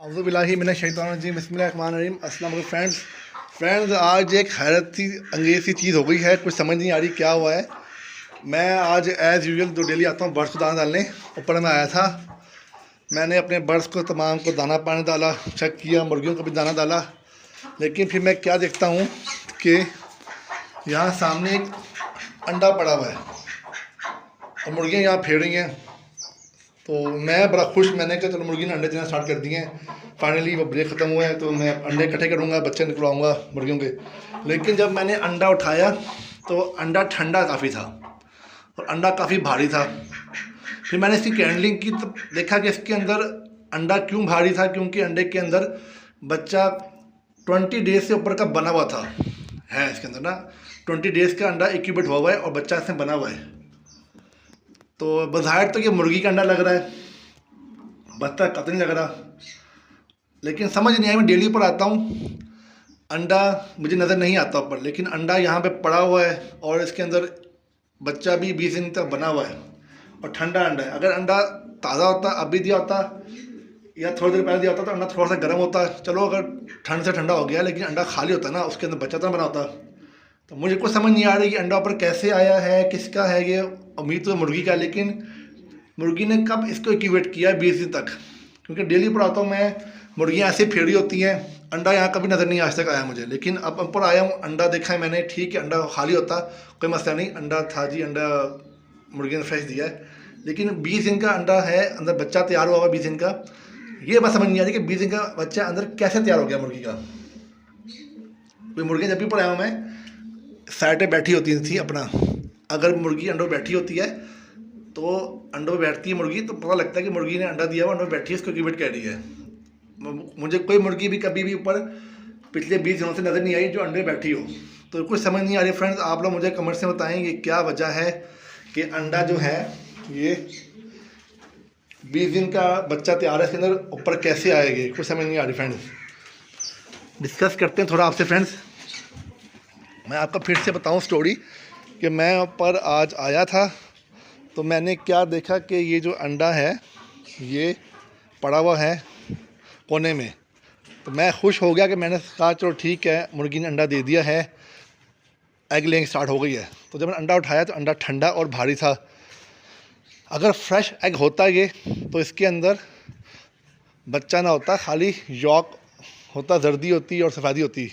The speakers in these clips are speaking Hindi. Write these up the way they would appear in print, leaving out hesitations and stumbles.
अऊज़ुबिल्लाहि मिनश शैतानिर्रजीम बिस्मिल्लाहिर्रहमानिर्रहीम। अस्सलाम वालेकुम फ्रेंड्स, आज एक हैरत सी अंगेज़ सी चीज़ हो गई है, कुछ समझ नहीं आ रही क्या हुआ है। मैं आज एज़ यूजुअल जो डेली आता हूँ बर्ड्स को दाना डालने, ऊपर मैं आया था। मैंने अपने बर्ड्स को तमाम को दाना पानी डाला, चेक किया, मुर्गियों को भी दाना डाला। लेकिन फिर मैं क्या देखता हूँ कि यहाँ सामने एक अंडा पड़ा हुआ है और मुर्गियाँ यहाँ फेर रही हैं। तो मैं बड़ा खुश, मैंने कहा चलो मुर्गी ने अंडे देना स्टार्ट कर दिए हैं। फाइनली वो ब्रेक ख़त्म हुआ है तो मैं अंडे इकट्ठे करूँगा, बच्चे निकलवाऊँगा मुर्गियों के। लेकिन जब मैंने अंडा उठाया तो अंडा ठंडा काफ़ी था और अंडा काफ़ी भारी था। फिर मैंने इसकी कैंडलिंग की तो देखा कि इसके अंदर अंडा क्यों भारी था, क्योंकि अंडे के अंदर बच्चा 20 डेज से ऊपर का बना हुआ था। है इसके अंदर ना 20 डेज़ का अंडा इंक्यूबेट हुआ हुआ है और बच्चा इसमें बना हुआ है। तो बज़ाहिर तो ये मुर्गी का अंडा लग रहा है, बत्तख कतई नहीं लग रहा। लेकिन समझ नहीं आया, मैं डेली पर आता हूँ, अंडा मुझे नज़र नहीं आता ऊपर, लेकिन अंडा यहाँ पे पड़ा हुआ है और इसके अंदर बच्चा भी 20 दिन तक बना हुआ है और ठंडा अंडा है। अगर अंडा ताज़ा होता, अभी दिया होता या थोड़ी देर पहले दिया होता तो अंडा थोड़ा सा गर्म होता, चलो अगर ठंड से ठंडा हो गया, लेकिन अंडा खाली होता ना, उसके अंदर बच्चा तो बना होता। तो मुझे कुछ समझ नहीं आ रही कि अंडा ऊपर कैसे आया है, किसका है ये। उम्मीद तो मुर्गी का, लेकिन मुर्गी ने कब इसको इंक्यूबेट किया 20 दिन तक, क्योंकि डेली पर आता हूँ मैं, मुर्गियाँ ऐसे फेड़ी होती हैं। अंडा यहाँ कभी नज़र नहीं आज तक आया मुझे, लेकिन अब ऊपर आया हूँ, अंडा देखा है मैंने, ठीक है अंडा खाली होता कोई मसला नहीं, अंडा था जी, अंडा मुर्गी ने फ्रेश दिया है। लेकिन 20 दिन का अंडा है, अंदर बच्चा तैयार हुआ हुआ 20 दिन का। ये बात समझ नहीं आ रही कि 20 दिन का बच्चा अंदर कैसे तैयार हो गया मुर्गी का। कोई मुर्गियाँ जब भी पर आया हूँ मैं, साइड पे बैठी होती थी अपना। अगर मुर्गी अंडों में बैठी होती है तो अंडों में बैठती है मुर्गी, तो पता लगता है कि मुर्गी ने अंडा दिया हुआ, अंडों में बैठी है, इसको इंक्यूबेट कर रही है। मुझे कोई मुर्गी भी कभी भी ऊपर पिछले 20 दिनों से नज़र नहीं आई जो अंडे बैठी हो। तो कुछ समझ नहीं आ रही फ्रेंड्स, आप लोग मुझे कमेंट्स में बताएं ये क्या वजह है कि अंडा जो है ये 20 दिन का बच्चा तैयार है, इसके अंदर ऊपर कैसे आएगी, कुछ समझ नहीं आ रही फ्रेंड्स। डिस्कस करते हैं थोड़ा आपसे फ्रेंड्स। मैं आपको फिर से बताऊं स्टोरी कि मैं ऊपर आज आया था तो मैंने क्या देखा कि ये जो अंडा है ये पड़ा हुआ है कोने में। तो मैं खुश हो गया कि मैंने कहा चलो ठीक है, मुर्गी ने अंडा दे दिया है, एग लेइंग स्टार्ट हो गई है। तो जब मैंने अंडा उठाया तो अंडा ठंडा और भारी था। अगर फ्रेश एग होता ये तो इसके अंदर बच्चा ना होता, खाली यॉक होता, जर्दी होती और सफ़ेदी होती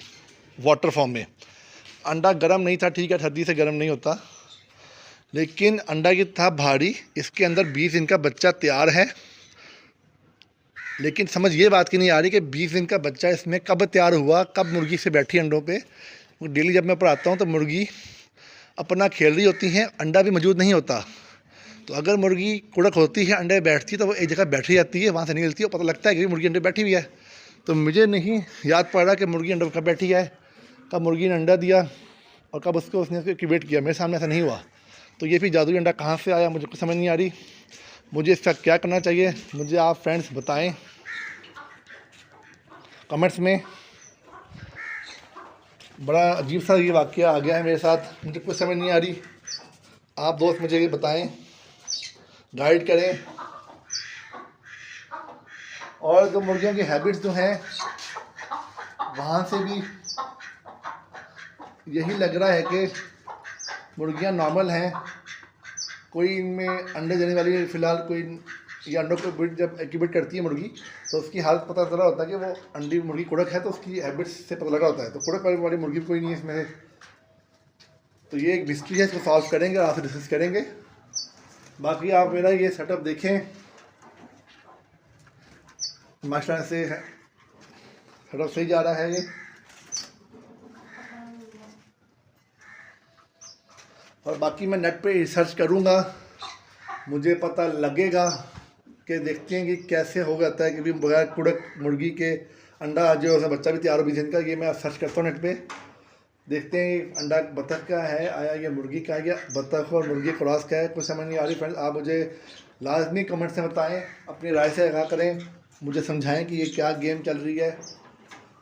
वाटर फॉर्म में। अंडा गर्म नहीं था, ठीक है ठंडी से गर्म नहीं होता, लेकिन अंडा ये था भारी। इसके अंदर 20 दिन का बच्चा तैयार है। लेकिन समझ ये बात की नहीं आ रही कि 20 दिन का बच्चा इसमें कब तैयार हुआ, कब मुर्गी से बैठी अंडों पे। डेली जब मैं ऊपर आता हूँ तो मुर्गी अपना खेल रही होती हैं, अंडा भी मौजूद नहीं होता। तो अगर मुर्गी कुड़क होती है, अंडे बैठती है, तो वो एक जगह बैठी जाती है, वहाँ से निकलती है और पता लगता है कि मुर्गी अंडे बैठी हुई है। तो मुझे नहीं याद पड़ रहा कि मुर्गी अंडों कब बैठी है, कब मुर्गी ने अंडा दिया और कब उसने इंक्यूबेट किया। मेरे सामने ऐसा नहीं हुआ। तो ये फिर जादुई अंडा कहाँ से आया, मुझे कुछ समझ नहीं आ रही। मुझे इसका क्या करना चाहिए, मुझे आप फ्रेंड्स बताएं कमेंट्स में। बड़ा अजीब सा ये वाक़या आ गया है मेरे साथ, मुझे कुछ समझ नहीं आ रही। आप दोस्त मुझे ये बताएं, गाइड करें। और जो मुर्गियों की हैबिट्स जो हैं वहाँ से भी यही लग रहा है कि मुर्गियाँ नॉर्मल हैं, कोई इनमें अंडे देने वाली फ़िलहाल कोई, ये अंडों को जब इंक्यूबेट करती है मुर्गी तो उसकी हालत पता चला होता है कि वो अंडी मुर्गी कुड़क है, तो उसकी हैबिट्स से पता लगा होता है। तो कुड़क वाली मुर्गी कोई नहीं है इसमें। तो ये एक मिस्ट्री है, इसको सॉल्व करेंगे और आपसे डिस्कस करेंगे। बाकी आप मेरा ये सेटअप देखें, माशाल्लाह से सेटअप सही जा रहा है ये। और बाकी मैं नेट पे रिसर्च करूँगा, मुझे पता लगेगा कि देखते हैं कि कैसे हो जाता है कि बगैर कुड़क मुर्गी के अंडा जो है बच्चा भी तैयार हो 20 दिन का। ये मैं सर्च करता हूँ नेट पे, देखते हैं अंडा बतख का है आया या मुर्गी का है, या बतख और मुर्गी क्रॉस का है, कुछ समझ नहीं आ रही फ्रेंड्स। आप मुझे लाजमी कमेंट से बताएं, अपनी राय से आगाह करें, मुझे समझाएं कि ये क्या गेम चल रही है।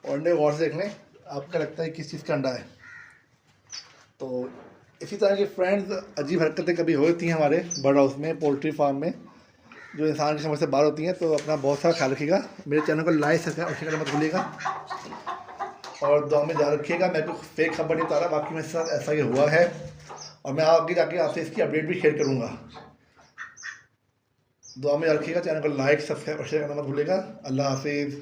और अंडे गौर से देख लें, आपको लगता है किस चीज़ का अंडा है। तो इसी तरह की फ्रेंड्स अजीब हरकतें कभी होती हैं हमारे बर्ड हाउस में, पोल्ट्री फार्म में। जो इंसान की समझ से बाहर होती हैं। तो अपना बहुत सारा ख्याल रखिएगा। मेरे चैनल को लाइक सब्सक्राइब और शेयर करना मत भूलिएगा और दुआ में ध्यान रखिएगा। मैं कोई फेक खबर नहीं बता रहा, बाकी मेरे साथ ऐसा ही हुआ है और मैं आगे जाके आपसे इसकी अपडेट भी शेयर करूँगा। दुआ में याद रखिएगा। चैनल को लाइक सब्सक्राइब और शेयर करना मत भूलिएगा। अल्लाह हाफिज़।